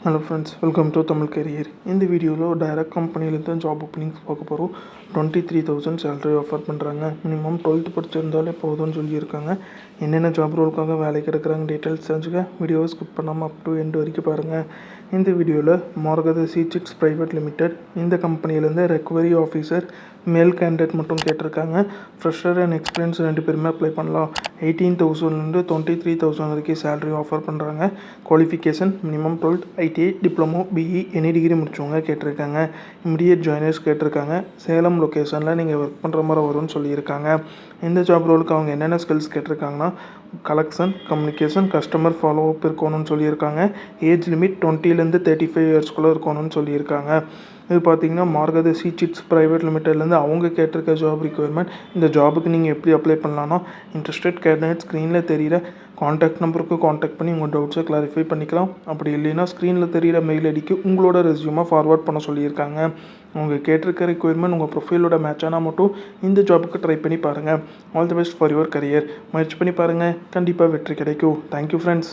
Hello friends, welcome to Tamil career. இந்த வீடியோவில் direct கம்பெனிலேருந்து ஜாப் ஓப்பனிங்ஸ் பார்க்க போகிறோம். 23,000 சேலரி ஆஃபர் பண்ணுறாங்க. மினிமம் 12th படிச்சிருந்தாலே போதும்னு சொல்லியிருக்காங்க. என்னென்ன ஜாப் ரோலுக்காக வேலைக்கு எடுக்கிறாங்க டீட்டெயில்ஸ் தெரிஞ்சுக்க வீடியோவை ஸ்கிப் பண்ணாமல் அப் டு எண்ட் வரைக்கும் பாருங்கள். இந்த வீடியோவில் மார்கத சீட்ஸ் பிரைவேட் லிமிடெட் இந்த கம்பெனிலேருந்து ரெக்கவரி ஆஃபீஸர் மேல் கேண்டிடேட் மட்டும் கேட்டிருக்காங்க. ஃப்ரெஷர் அண்ட் எக்ஸ்பீரியன்ஸ் 2 பேருமே அப்ளை பண்ணலாம். 18,000 23,000 வரைக்கும் சேலரி ஆஃபர் பண்ணுறாங்க. Qualification minimum 12th, ITI, diploma, BE any degree முடிச்சவங்க கேட்டிருக்காங்க. இமிடியேட் ஜாயினர்ஸ் கேட்டிருக்காங்க. சேலம் லொக்கேஷனில் நீங்கள் ஒர்க் பண்ணுற மாதிரி வரும்னு சொல்லியிருக்காங்க. இந்த ஜாப் ரோலுக்கு அவங்க என்னென்ன ஸ்கில்ஸ் கேட்டிருக்காங்கன்னா collection, communication, customer follow up இருக்கணும்னு சொல்லியிருக்காங்க. ஏஜ் லிமிட் 20லேருந்து 35 இயர்ஸ்க்குள்ளே இருக்கணும்னு சொல்லியிருக்காங்க. இது பார்த்தீங்கன்னா மார்கத சீட்ஸ் பிரைவேட் லிமிடெட்லேருந்து அவங்க கேட்டிருக்க ஜாப் ரிக்வயர்மெண்ட். இந்த ஜாபுக்கு நீங்கள் எப்படி அப்ளை பண்ணலான்னா இன்ட்ரெஸ்டட் கேண்டிடேட் ஸ்க்ரீனில் தெரிகிற காண்டாக்ட் நம்பருக்கு காண்டாக்ட் பண்ணி உங்கள் டவுட்ஸை கிளாரிஃபை பண்ணிக்கலாம். அப்படி இல்லைன்னா ஸ்க்ரீனில் தெரிகிற மெயில் ஐடிக்கு உங்களோட ரெஸ்யூமை ஃபார்வர்ட் பண்ண சொல்லியிருக்காங்க. அவங்க கேட்டிருக்க ரிக்வயர்மெண்ட் உங்கள் ப்ரொஃபைலோட மேட்ச் ஆனால் மட்டும் இந்த ஜாபுக்கு ட்ரை பண்ணி பாருங்கள். All the best for your career. முயற்சி பண்ணி பாருங்கள், கண்டிப்பாக வெற்றி கிடைக்கும். Thank you friends.